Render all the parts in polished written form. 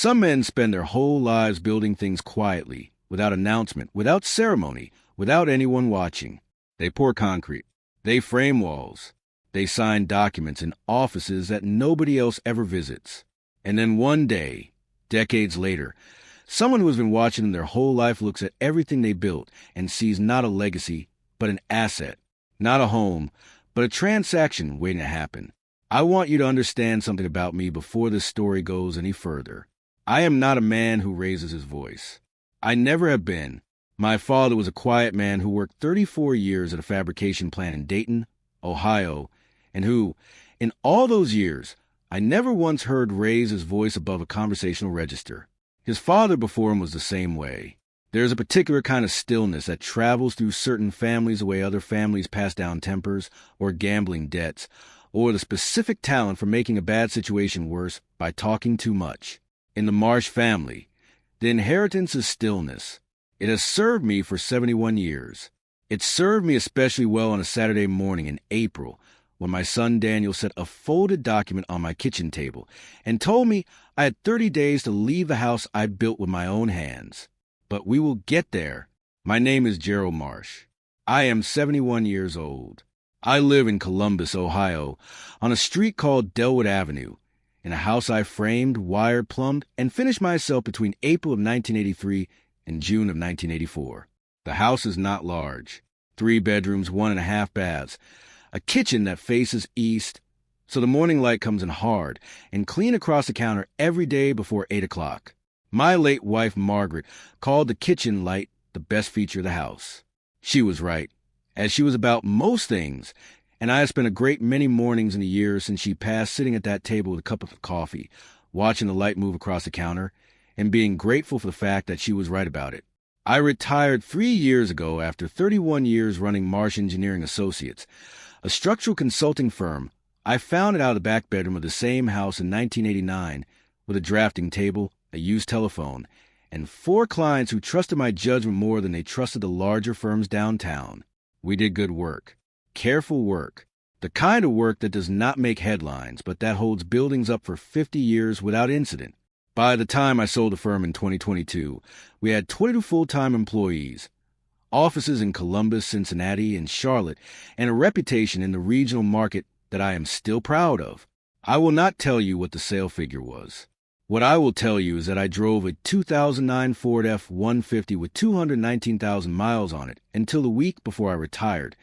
Some men spend their whole lives building things quietly, without announcement, without ceremony, without anyone watching. They pour concrete. They frame walls. They sign documents in offices that nobody else ever visits. And then one day, decades later, someone who has been watching them their whole life looks at everything they built and sees not a legacy, but an asset. Not a home, but a transaction waiting to happen. I want you to understand something about me before this story goes any further. I am not a man who raises his voice. I never have been. My father was a quiet man who worked 34 years at a fabrication plant in Dayton, Ohio, and who, in all those years, I never once heard raise his voice above a conversational register. His father before him was the same way. There's a particular kind of stillness that travels through certain families the way other families pass down tempers or gambling debts, or the specific talent for making a bad situation worse by talking too much. In the Marsh family, the inheritance is stillness. It has served me for 71 years. It served me especially well on a Saturday morning in April when my son Daniel set a folded document on my kitchen table and told me I had 30 days to leave the house I built with my own hands. But we will get there. My name is Gerald Marsh. I am 71 years old. I live in Columbus, Ohio, on a street called Delwood Avenue, in a house I framed, wired, plumbed, and finished myself between April of 1983 and June of 1984. The house is not large. 3 bedrooms, 1.5 baths, a kitchen that faces east, so the morning light comes in hard and clean across the counter every day before 8 o'clock. My late wife, Margaret, called the kitchen light the best feature of the house. She was right, as she was about most things, and I have spent a great many mornings in the years since she passed sitting at that table with a cup of coffee, watching the light move across the counter, and being grateful for the fact that she was right about it. I retired 3 years ago after 31 years running Marsh Engineering Associates, a structural consulting firm I founded out of the back bedroom of the same house in 1989 with a drafting table, a used telephone, and 4 clients who trusted my judgment more than they trusted the larger firms downtown. We did good work. Careful work. The kind of work that does not make headlines, but that holds buildings up for 50 years without incident. By the time I sold the firm in 2022, we had 22 full-time employees, offices in Columbus, Cincinnati, and Charlotte, and a reputation in the regional market that I am still proud of. I will not tell you what the sale figure was. What I will tell you is that I drove a 2009 Ford F-150 with 219,000 miles on it until the week before I retired,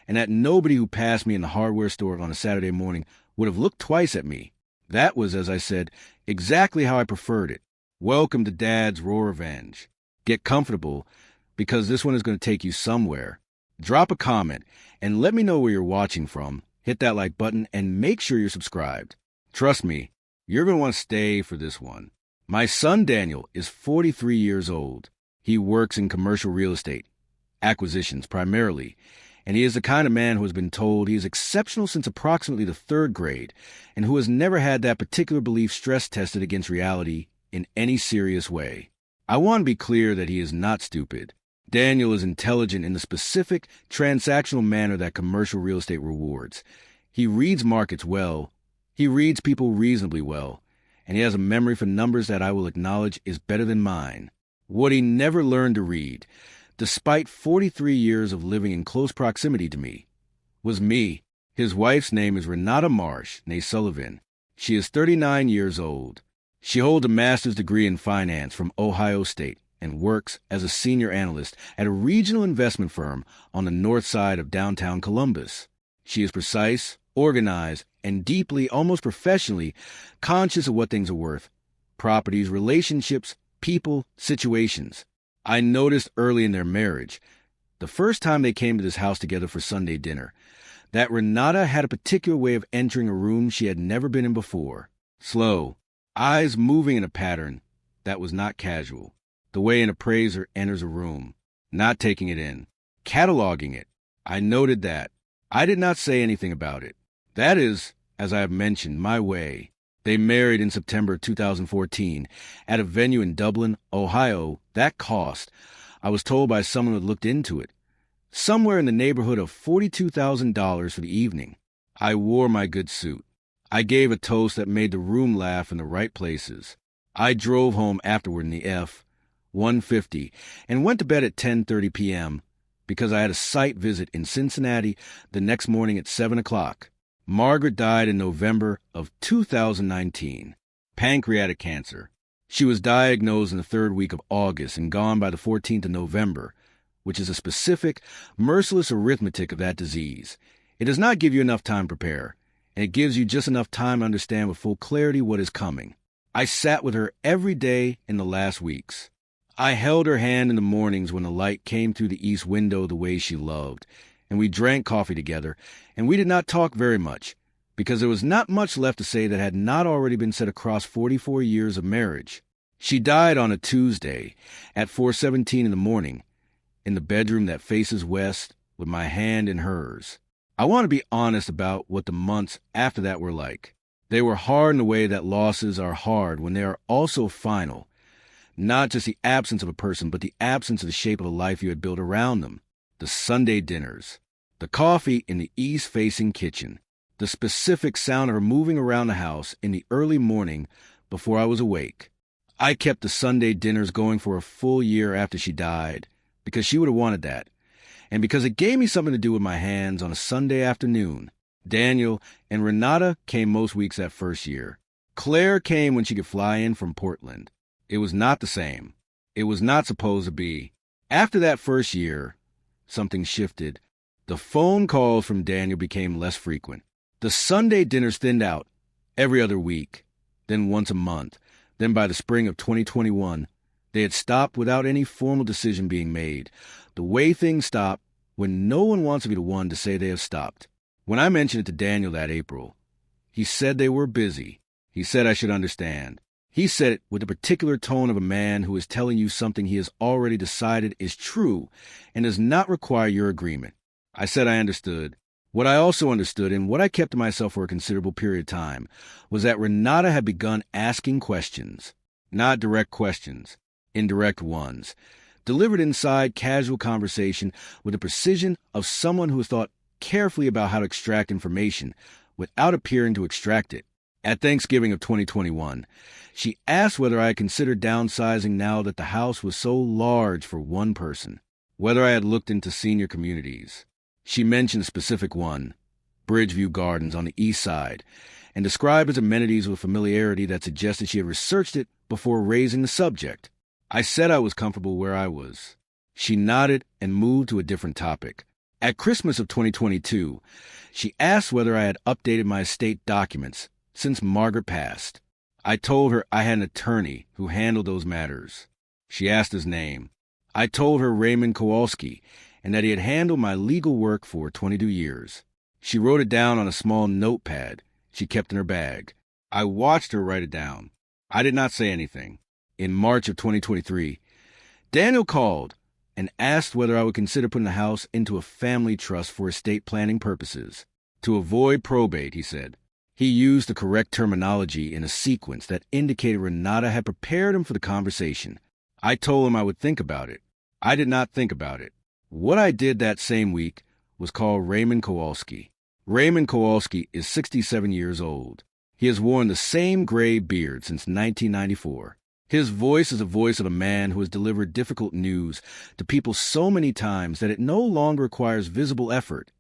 and that nobody who passed me in the hardware store on a Saturday morning would have looked twice at me. That was, as I said, exactly how I preferred it. Welcome to Dad's Raw Revenge. Get comfortable, because this one is going to take you somewhere. Drop a comment, and let me know where you're watching from. Hit that like button, and make sure you're subscribed. Trust me, you're going to want to stay for this one. My son Daniel is 43 years old. He works in commercial real estate, acquisitions primarily, and he is the kind of man who has been told he is exceptional since approximately the 3rd grade and who has never had that particular belief stress tested against reality in any serious way. I want to be clear that he is not stupid. Daniel is intelligent in the specific, transactional manner that commercial real estate rewards. He reads markets well. He reads people reasonably well. And he has a memory for numbers that I will acknowledge is better than mine. What he never learned to read, despite 43 years of living in close proximity to me, was me. His wife's name is Renata Marsh, née Sullivan. She is 39 years old. She holds a master's degree in finance from Ohio State and works as a senior analyst at a regional investment firm on the north side of downtown Columbus. She is precise, organized, and deeply, almost professionally, conscious of what things are worth. Properties, relationships, people, situations. I noticed early in their marriage, the first time they came to this house together for Sunday dinner, that Renata had a particular way of entering a room she had never been in before. Slow, eyes moving in a pattern that was not casual. The way an appraiser enters a room, not taking it in, cataloging it. I noted that. I did not say anything about it. That is, as I have mentioned, my way. They married in September 2014 at a venue in Dublin, Ohio. That cost, I was told by someone who had looked into it, somewhere in the neighborhood of $42,000 for the evening. I wore my good suit. I gave a toast that made the room laugh in the right places. I drove home afterward in the F-150 and went to bed at 10:30 p.m. because I had a site visit in Cincinnati the next morning at 7 o'clock. Margaret died in November of 2019. Pancreatic cancer. She was diagnosed in the third week of August and gone by the 14th of November, which is a specific, merciless arithmetic of that disease. It does not give you enough time to prepare, and it gives you just enough time to understand with full clarity what is coming. I sat with her every day in the last weeks. I held her hand in the mornings when the light came through the east window the way she loved, and we drank coffee together, and we did not talk very much, because there was not much left to say that had not already been said across 44 years of marriage. She died on a Tuesday at 4:17 in the morning, in the bedroom that faces west, with my hand in hers. I want to be honest about what the months after that were like. They were hard in the way that losses are hard when they are also final. Not just the absence of a person, but the absence of the shape of the life you had built around them. The Sunday dinners. The coffee in the east-facing kitchen. The specific sound of her moving around the house in the early morning before I was awake. I kept the Sunday dinners going for a full year after she died, because she would have wanted that, and because it gave me something to do with my hands on a Sunday afternoon. Daniel and Renata came most weeks that first year. Claire came when she could fly in from Portland. It was not the same. It was not supposed to be. After that first year, something shifted. The phone calls from Daniel became less frequent. The Sunday dinners thinned out every other week, then once a month. Then by the spring of 2021, they had stopped without any formal decision being made. The way things stop when no one wants to be the one to say they have stopped. When I mentioned it to Daniel that April, he said they were busy. He said I should understand. He said it with the particular tone of a man who is telling you something he has already decided is true and does not require your agreement. I said I understood. What I also understood, and what I kept to myself for a considerable period of time, was that Renata had begun asking questions. Not direct questions, indirect ones, delivered inside casual conversation with the precision of someone who has thought carefully about how to extract information without appearing to extract it. At Thanksgiving of 2021, she asked whether I had considered downsizing now that the house was so large for one person, whether I had looked into senior communities. She mentioned a specific one, Bridgeview Gardens on the east side, and described its amenities with familiarity that suggested she had researched it before raising the subject. I said I was comfortable where I was. She nodded and moved to a different topic. At Christmas of 2022, she asked whether I had updated my estate documents since Margaret passed. I told her I had an attorney who handled those matters. She asked his name. I told her Raymond Kowalski, and that he had handled my legal work for 22 years. She wrote it down on a small notepad she kept in her bag. I watched her write it down. I did not say anything. In March of 2023, Daniel called and asked whether I would consider putting the house into a family trust for estate planning purposes. To avoid probate, he said. He used the correct terminology in a sequence that indicated Renata had prepared him for the conversation. I told him I would think about it. I did not think about it. What I did that same week was call Raymond Kowalski. Raymond Kowalski is 67 years old. He has worn the same gray beard since 1994. His voice is the voice of a man who has delivered difficult news to people so many times that it no longer requires visible effort.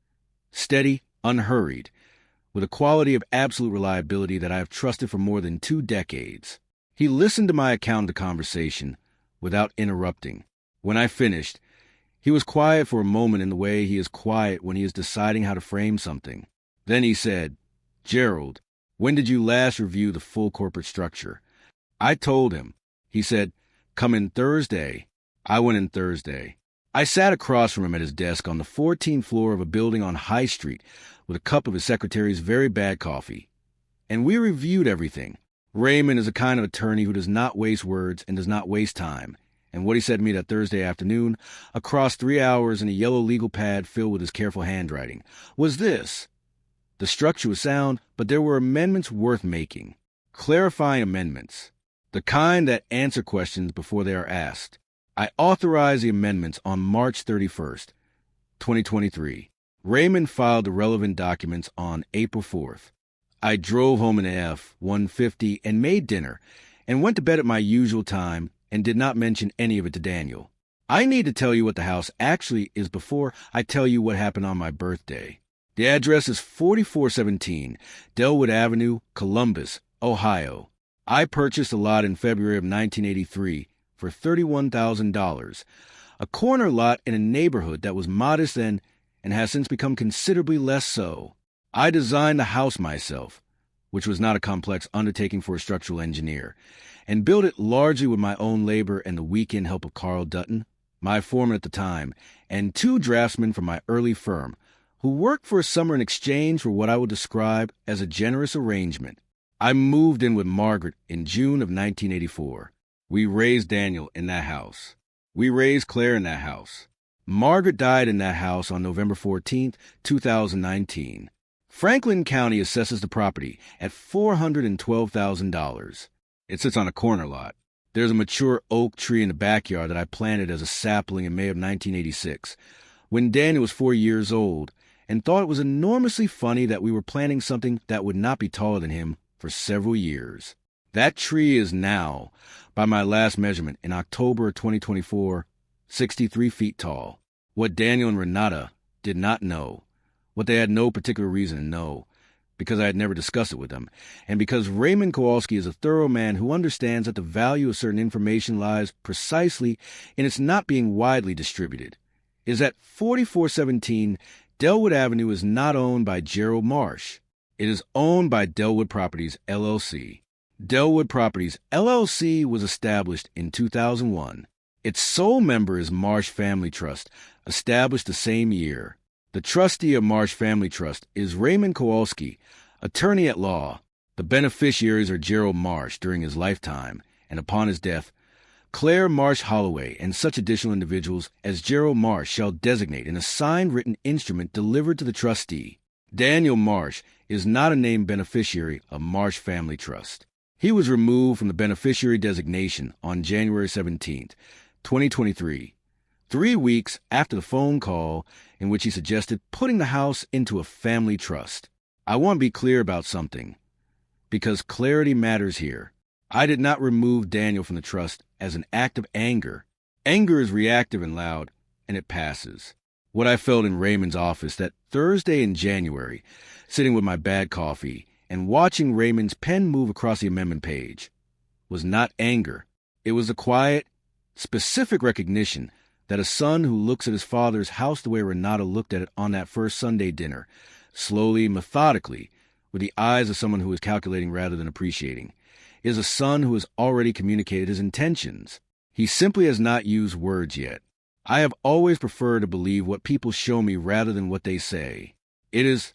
Steady, unhurried, with a quality of absolute reliability that I have trusted for more than 2 decades. He listened to my account of the conversation without interrupting. When I finished, he was quiet for a moment in the way he is quiet when he is deciding how to frame something. Then he said, "Gerald, when did you last review the full corporate structure?" I told him. He said, "Come in Thursday." I went in Thursday. I sat across from him at his desk on the 14th floor of a building on High Street with a cup of his secretary's very bad coffee. And we reviewed everything. Raymond is a kind of attorney who does not waste words and does not waste time. And what he said to me that Thursday afternoon, across 3 hours in a yellow legal pad filled with his careful handwriting, was this. The structure was sound, but there were amendments worth making. Clarifying amendments. The kind that answer questions before they are asked. I authorized the amendments on March 31st, 2023. Raymond filed the relevant documents on April 4th. I drove home in the F-150 and made dinner and went to bed at my usual time and did not mention any of it to Daniel. I need to tell you what the house actually is before I tell you what happened on my birthday. The address is 4417 Delwood Avenue, Columbus, Ohio. I purchased the lot in February of 1983 for $31,000, a corner lot in a neighborhood that was modest then and has since become considerably less so. I designed the house myself, which was not a complex undertaking for a structural engineer, and built it largely with my own labor and the weekend help of Carl Dutton, my foreman at the time, and 2 draftsmen from my early firm, who worked for a summer in exchange for what I would describe as a generous arrangement. I moved in with Margaret in June of 1984. We raised Daniel in that house. We raised Claire in that house. Margaret died in that house on November 14, 2019. Franklin County assesses the property at $412,000. It sits on a corner lot. There's a mature oak tree in the backyard that I planted as a sapling in May of 1986, when Daniel was 4 years old, and thought it was enormously funny that we were planting something that would not be taller than him for several years. That tree is now, by my last measurement in October of 2024, 63 feet tall. What Daniel and Renata did not know, what they had no particular reason to know, because I had never discussed it with them, and because Raymond Kowalski is a thorough man who understands that the value of certain information lies precisely in its not being widely distributed, is that 4417 Delwood Avenue is not owned by Gerald Marsh. It is owned by Delwood Properties, LLC. Delwood Properties, LLC was established in 2001. Its sole member is Marsh Family Trust, established the same year. The trustee of Marsh Family Trust is Raymond Kowalski, attorney at law. The beneficiaries are Gerald Marsh during his lifetime, and upon his death, Claire Marsh Holloway and such additional individuals as Gerald Marsh shall designate in a signed written instrument delivered to the trustee. Daniel Marsh is not a named beneficiary of Marsh Family Trust. He was removed from the beneficiary designation on January 17, 2023, 3 weeks after the phone call in which he suggested putting the house into a family trust. I want to be clear about something, because clarity matters here. I did not remove Daniel from the trust as an act of anger. Anger is reactive and loud, and it passes. What I felt in Raymond's office that Thursday in January, sitting with my bad coffee and watching Raymond's pen move across the amendment page, was not anger. It was a quiet, specific recognition that a son who looks at his father's house the way Renata looked at it on that first Sunday dinner, slowly, methodically, with the eyes of someone who is calculating rather than appreciating, is a son who has already communicated his intentions. He simply has not used words yet. I have always preferred to believe what people show me rather than what they say. It is,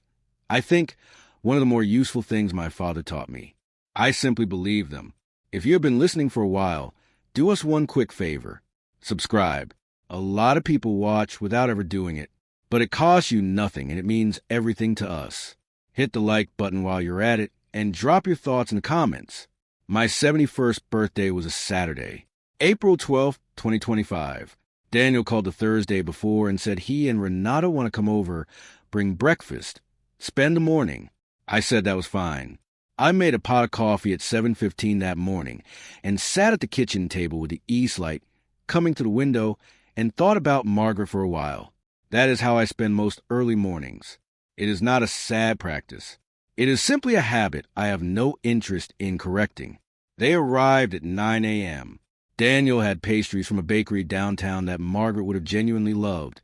I think, one of the more useful things my father taught me. I simply believe them. If you have been listening for a while, do us one quick favor. Subscribe. A lot of people watch without ever doing it, but it costs you nothing and it means everything to us. Hit the like button while you're at it and drop your thoughts in the comments. My 71st birthday was a Saturday, April 12th, 2025. Daniel called the Thursday before and said he and Renata want to come over, bring breakfast, spend the morning. I said that was fine. I made a pot of coffee at 7:15 that morning and sat at the kitchen table with the east light coming to the window and thought about Margaret for a while. That is how I spend most early mornings. It is not a sad practice. It is simply a habit I have no interest in correcting. They arrived at 9 a.m. Daniel had pastries from a bakery downtown that Margaret would have genuinely loved.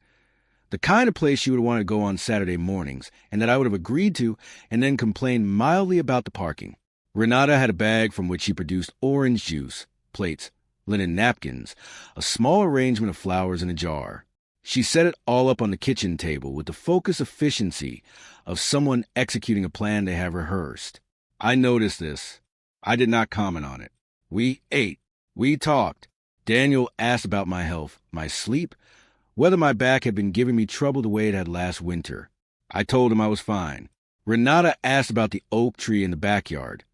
The kind of place she would want to go on Saturday mornings, and that I would have agreed to, and then complained mildly about the parking. Renata had a bag from which she produced orange juice, plates, linen napkins, a small arrangement of flowers in a jar. She set it all up on the kitchen table with the focused efficiency of someone executing a plan they have rehearsed. I noticed this. I did not comment on it. We ate. We talked. Daniel asked about my health, my sleep, whether my back had been giving me trouble the way it had last winter. I told him I was fine. Renata asked about the oak tree in the backyard,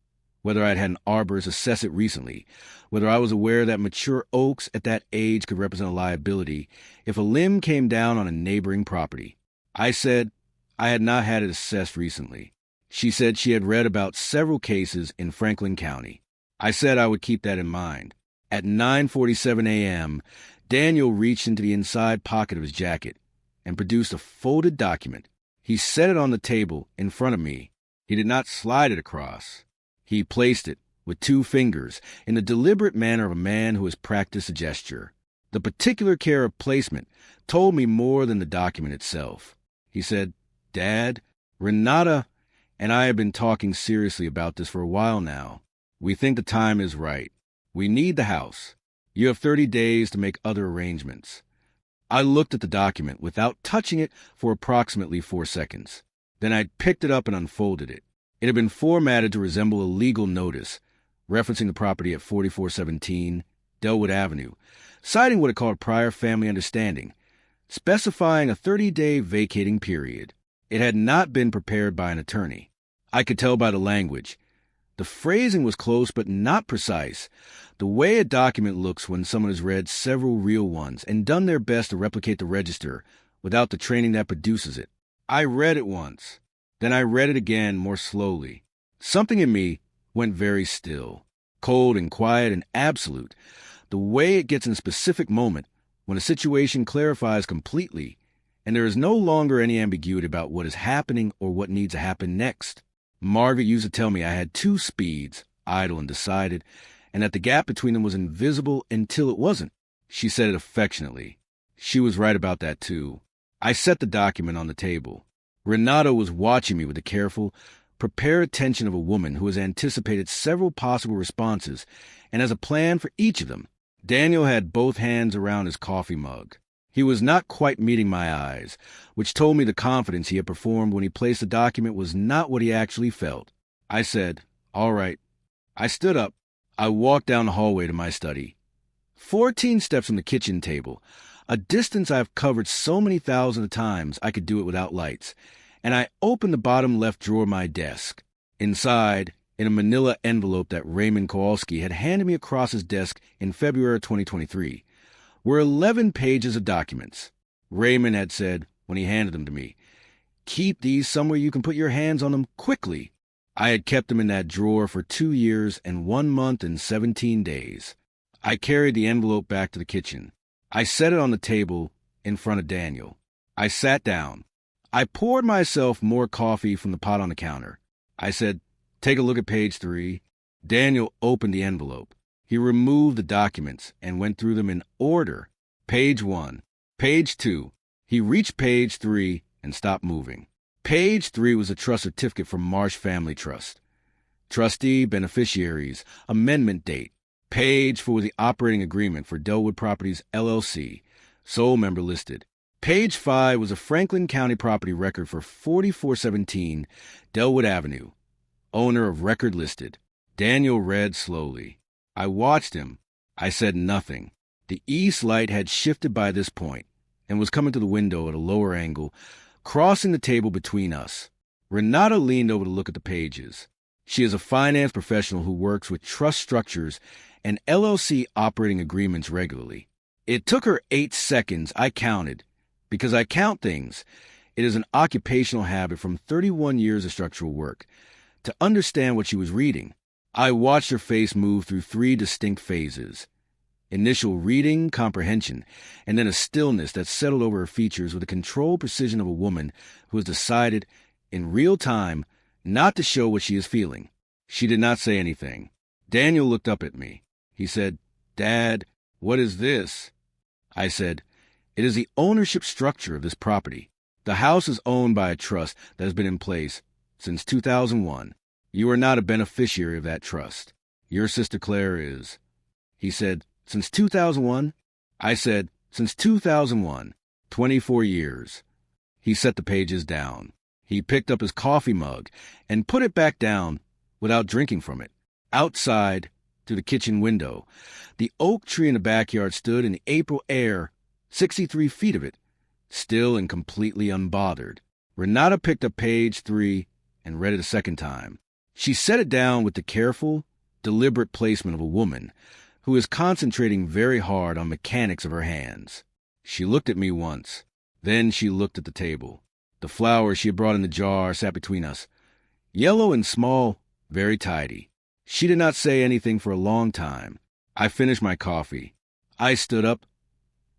whether I had had an arborist assess it recently, whether I was aware that mature oaks at that age could represent a liability if a limb came down on a neighboring property. I said I had not had it assessed recently. She said she had read about several cases in Franklin County. I said I would keep that in mind. At 9:47 a.m., Daniel reached into the inside pocket of his jacket and produced a folded document. He set it on the table in front of me. He did not slide it across. He placed it with 2 fingers in the deliberate manner of a man who has practiced a gesture. The particular care of placement told me more than the document itself. He said, "Dad, Renata and I have been talking seriously about this for a while now. We think the time is right. We need the house. You have 30 days to make other arrangements." I looked at the document without touching it for approximately 4 seconds. Then I picked it up and unfolded it. It had been formatted to resemble a legal notice, referencing the property at 4417 Delwood Avenue, citing what it called prior family understanding, specifying a 30-day vacating period. It had not been prepared by an attorney. I could tell by the language. The phrasing was close but not precise, the way a document looks when someone has read several real ones and done their best to replicate the register without the training that produces it. I read it once. Then I read it again more slowly. Something in me went very still, cold and quiet and absolute, the way it gets in a specific moment when a situation clarifies completely and there is no longer any ambiguity about what is happening or what needs to happen next. Margaret used to tell me I had 2 speeds, idle and decided, and that the gap between them was invisible until it wasn't. She said it affectionately. She was right about that, too. I set the document on the table. Renato was watching me with the careful, prepared attention of a woman who has anticipated several possible responses and has a plan for each of them. Daniel had both hands around his coffee mug. He was not quite meeting my eyes, which told me the confidence he had performed when he placed the document was not what he actually felt. I said, "All right." I stood up. I walked down the hallway to my study. 14 steps from the kitchen table, a distance I've covered so many thousands of times I could do it without lights, and I opened the bottom left drawer of my desk. Inside, in a manila envelope that Raymond Kowalski had handed me across his desk in February 2023, were 11 pages of documents. Raymond had said, when he handed them to me, "Keep these somewhere you can put your hands on them quickly." I had kept them in that drawer for 2 years and 1 month and 17 days. I carried the envelope back to the kitchen. I set it on the table in front of Daniel. I sat down. I poured myself more coffee from the pot on the counter. I said, "Take a look at page 3. Daniel opened the envelope. He removed the documents and went through them in order. Page 1. Page 2. He reached page 3 and stopped moving. Page 3 was a trust certificate from Marsh Family Trust. Trustee, beneficiaries, amendment date. Page 4 was the operating agreement for Delwood Properties, LLC, sole member listed. Page 5 was a Franklin County property record for 4417 Delwood Avenue, owner of record listed. Daniel read slowly. I watched him. I said nothing. The east light had shifted by this point and was coming to the window at a lower angle, crossing the table between us. Renata leaned over to look at the pages. She is a finance professional who works with trust structures and LLC operating agreements regularly. It took her 8 seconds, I counted. Because I count things, it is an occupational habit from 31 years of structural work, to understand what she was reading. I watched her face move through 3 distinct phases. Initial reading, comprehension, and then a stillness that settled over her features with the controlled precision of a woman who has decided, in real time, not to show what she is feeling. She did not say anything. Daniel looked up at me. He said, "Dad, what is this?" I said, "It is the ownership structure of this property. The house is owned by a trust that has been in place since 2001. You are not a beneficiary of that trust. Your sister Claire is." He said, "Since 2001? I said, "Since 2001, 24 years. He set the pages down. He picked up his coffee mug and put it back down without drinking from it. Outside, through the kitchen window, the oak tree in the backyard stood in the April air, 63 feet of it, still and completely unbothered. Renata picked up page 3 and read it a second time. She set it down with the careful, deliberate placement of a woman who is concentrating very hard on mechanics of her hands. She looked at me once. Then she looked at the table. The flowers she had brought in the jar sat between us. Yellow and small, very tidy. She did not say anything for a long time. I finished my coffee. I stood up,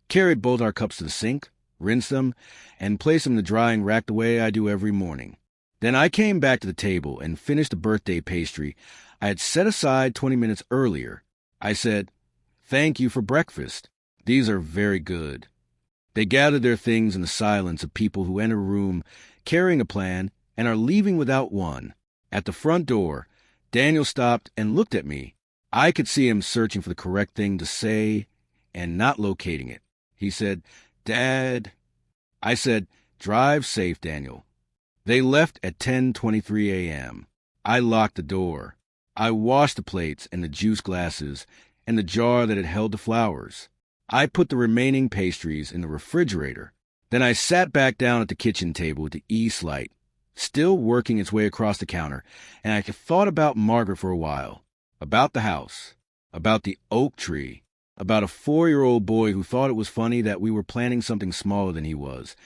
carried both our cups to the sink, rinsed them, and placed them in the drying rack the way I do every morning. Then I came back to the table and finished the birthday pastry I had set aside 20 minutes earlier. I said, "Thank you for breakfast. These are very good." They gathered their things in the silence of people who enter a room carrying a plan and are leaving without one. At the front door, Daniel stopped and looked at me. I could see him searching for the correct thing to say and not locating it. He said, "Dad." I said, "Drive safe, Daniel." They left at 10:23 a.m. I locked the door. I washed the plates and the juice glasses and the jar that had held the flowers. I put the remaining pastries in the refrigerator. Then I sat back down at the kitchen table with the east light, still working its way across the counter, and I thought about Margaret for a while, about the house, about the oak tree, about a 4-year-old boy who thought it was funny that we were planting something smaller than he was,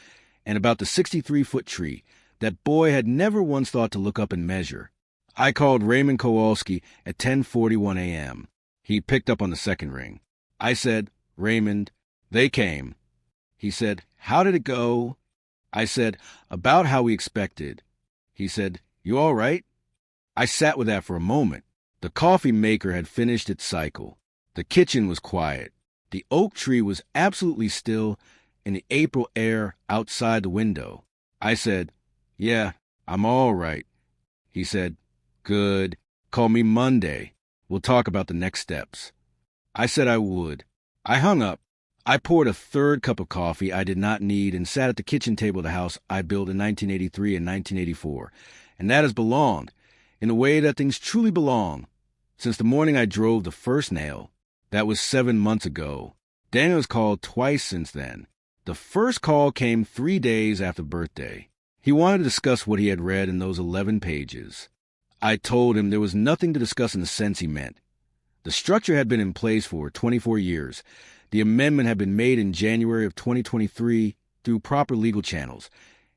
and about the 63-foot tree that boy had never once thought to look up and measure. I called Raymond Kowalski at 10:41 a.m. He picked up on the second ring. I said, "Raymond." They came. He said, "How did it go?" I said, "About how we expected." He said, "You all right?" I sat with that for a moment. The coffee maker had finished its cycle. The kitchen was quiet. The oak tree was absolutely still in the April air outside the window. I said, "Yeah, I'm all right." He said, "Good. Call me Monday. We'll talk about the next steps." I said I would. I hung up. I poured a third cup of coffee I did not need and sat at the kitchen table of the house I built in 1983 and 1984. And that has belonged, in the way that things truly belong, since the morning I drove the first nail. That was 7 months ago. Daniel has called twice since then. The first call came 3 days after birthday. He wanted to discuss what he had read in those 11 pages. I told him there was nothing to discuss in the sense he meant. The structure had been in place for 24 years. The amendment had been made in January of 2023 through proper legal channels,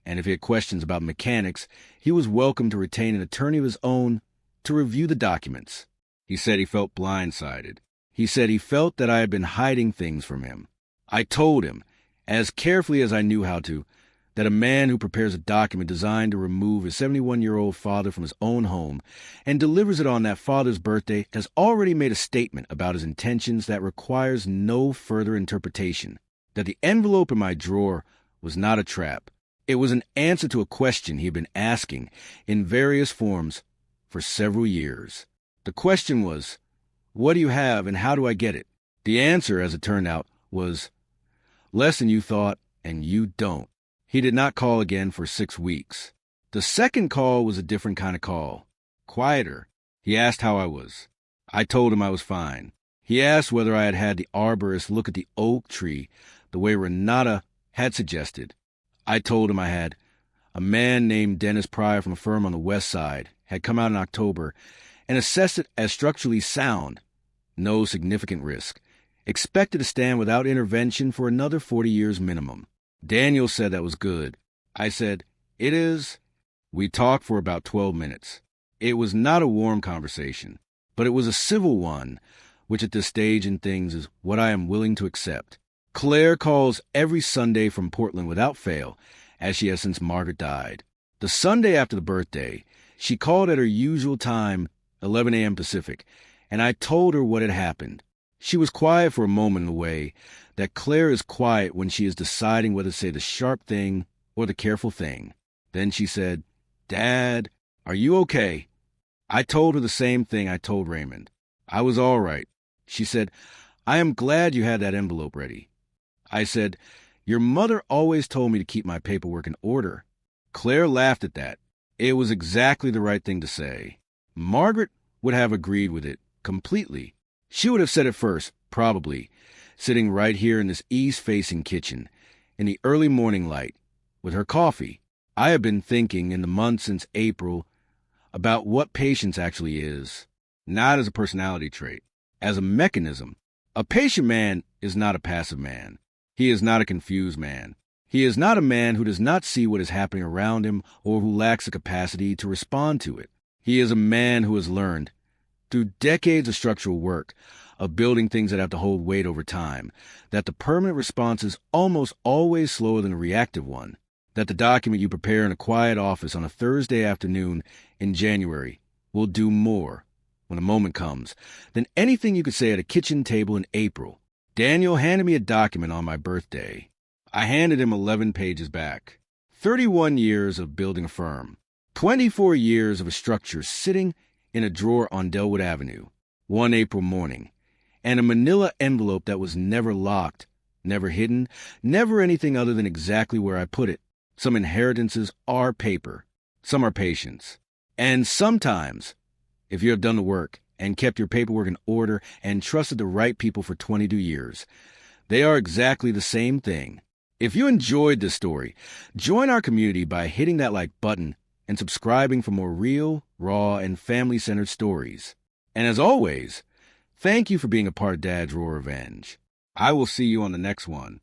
and if he had questions about mechanics, he was welcome to retain an attorney of his own to review the documents. He said he felt blindsided. He said he felt that I had been hiding things from him. I told him, as carefully as I knew how to, that a man who prepares a document designed to remove his 71-year-old father from his own home and delivers it on that father's birthday has already made a statement about his intentions that requires no further interpretation, that the envelope in my drawer was not a trap. It was an answer to a question he had been asking in various forms for several years. The question was, "What do you have and how do I get it?" The answer, as it turned out, was, "Less than you thought and you don't." He did not call again for 6 weeks. The second call was a different kind of call. Quieter. He asked how I was. I told him I was fine. He asked whether I had had the arborist look at the oak tree the way Renata had suggested. I told him I had. A man named Dennis Pryor from a firm on the west side had come out in October and assessed it as structurally sound, no significant risk, expected to stand without intervention for another 40 years minimum. Daniel said that was good. I said, "It is." We talked for about 12 minutes. It was not a warm conversation, but it was a civil one, which at this stage in things is what I am willing to accept. Claire calls every Sunday from Portland without fail, as she has since Margaret died. The Sunday after the birthday, she called at her usual time, 11 a.m. Pacific, and I told her what had happened. She was quiet for a moment in a way that Claire is quiet when she is deciding whether to say the sharp thing or the careful thing. Then she said, "Dad, are you okay?" I told her the same thing I told Raymond. I was all right. She said, "I am glad you had that envelope ready." I said, "Your mother always told me to keep my paperwork in order." Claire laughed at that. It was exactly the right thing to say. Margaret would have agreed with it completely. She would have said it first, probably, sitting right here in this east-facing kitchen, in the early morning light, with her coffee. I have been thinking in the months since April about what patience actually is, not as a personality trait, as a mechanism. A patient man is not a passive man. He is not a confused man. He is not a man who does not see what is happening around him or who lacks the capacity to respond to it. He is a man who has learned, through decades of structural work, of building things that have to hold weight over time, that the permanent response is almost always slower than a reactive one, that the document you prepare in a quiet office on a Thursday afternoon in January will do more, when a moment comes, than anything you could say at a kitchen table in April. Daniel handed me a document on my birthday. I handed him 11 pages back. 31 years of building a firm. 24 years of a structure sitting in a drawer on Delwood Avenue, one April morning, and a manila envelope that was never locked, never hidden, never anything other than exactly where I put it. Some inheritances are paper, some are patience. And sometimes, if you have done the work and kept your paperwork in order and trusted the right people for 22 years, they are exactly the same thing. If you enjoyed this story, join our community by hitting that like button and subscribing for more real, raw, and family-centered stories. And as always, thank you for being a part of Dad's Raw Revenge. I will see you on the next one.